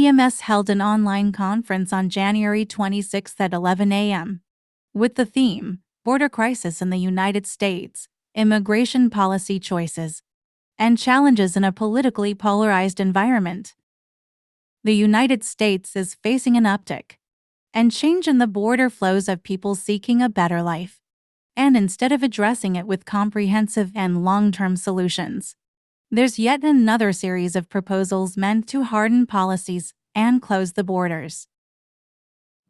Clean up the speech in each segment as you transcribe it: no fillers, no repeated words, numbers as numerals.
CMS held an online conference on January 26 at 11 a.m. with the theme, Border Crisis in the United States, Immigration Policy Choices, and Challenges in a Politically Polarized Environment. The United States is facing an uptick and change in the border flows of people seeking a better life. And instead of addressing it with comprehensive and long-term solutions, there's yet another series of proposals meant to harden policies and close the borders.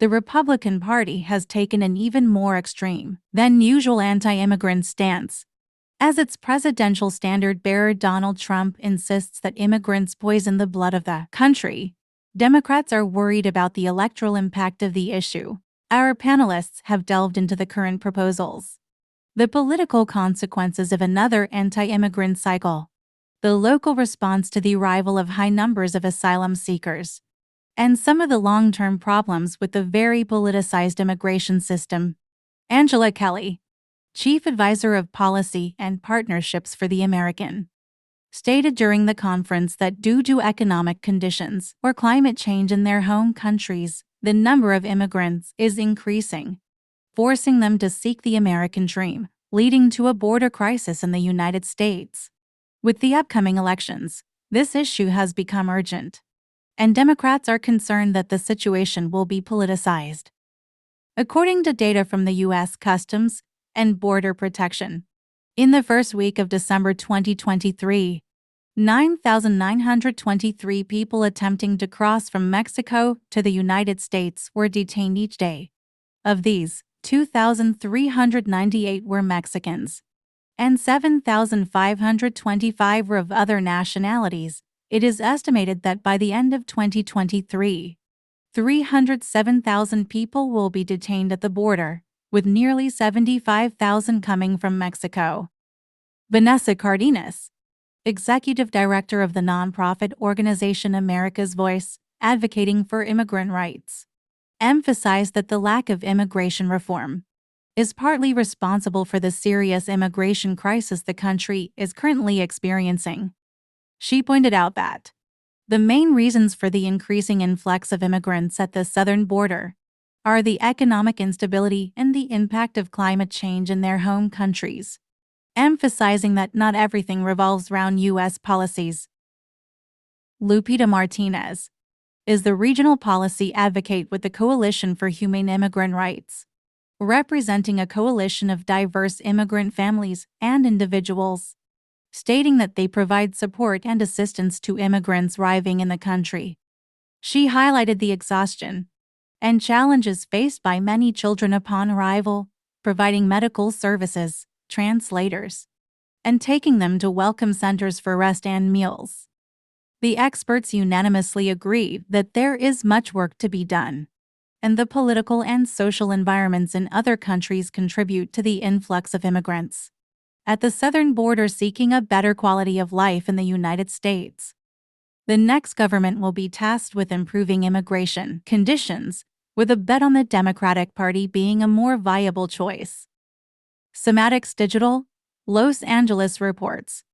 The Republican Party has taken an even more extreme than usual anti-immigrant stance, as its presidential standard-bearer Donald Trump insists that immigrants poison the blood of the country. Democrats are worried about the electoral impact of the issue. Our panelists have delved into the current proposals, the political consequences of another anti-immigrant cycle, the local response to the arrival of high numbers of asylum seekers, and some of the long-term problems with the very politicized immigration system. Angela Kelly, Chief Advisor of Policy and Partnerships for the American, stated during the conference that due to economic conditions or climate change in their home countries, the number of immigrants is increasing, forcing them to seek the American dream, leading to a border crisis in the United States. With the upcoming elections, this issue has become urgent, and Democrats are concerned that the situation will be politicized. According to data from the U.S. Customs and Border Protection, in the first week of December 2023, 9,923 people attempting to cross from Mexico to the United States were detained each day. Of these, 2,398 were Mexicans, and 7,525 were of other nationalities. It is estimated that by the end of 2023, 307,000 people will be detained at the border, with nearly 75,000 coming from Mexico. Vanessa Cardenas, Executive Director of the nonprofit organization America's Voice, advocating for immigrant rights, emphasized that the lack of immigration reform is partly responsible for the serious immigration crisis the country is currently experiencing. She pointed out that the main reasons for the increasing influx of immigrants at the southern border are the economic instability and the impact of climate change in their home countries, emphasizing that not everything revolves around U.S. policies. Lupita Martinez is the regional policy advocate with the Coalition for Humane Immigrant Rights, representing a coalition of diverse immigrant families and individuals, stating that they provide support and assistance to immigrants arriving in the country. She highlighted the exhaustion and challenges faced by many children upon arrival, providing medical services, translators, and taking them to welcome centers for rest and meals. The experts unanimously agree that there is much work to be done, and the political and social environments in other countries contribute to the influx of immigrants at the southern border seeking a better quality of life in the United States. The next government will be tasked with improving immigration conditions, with a bet on the Democratic Party being a more viable choice. Sematics Digital, Los Angeles reports.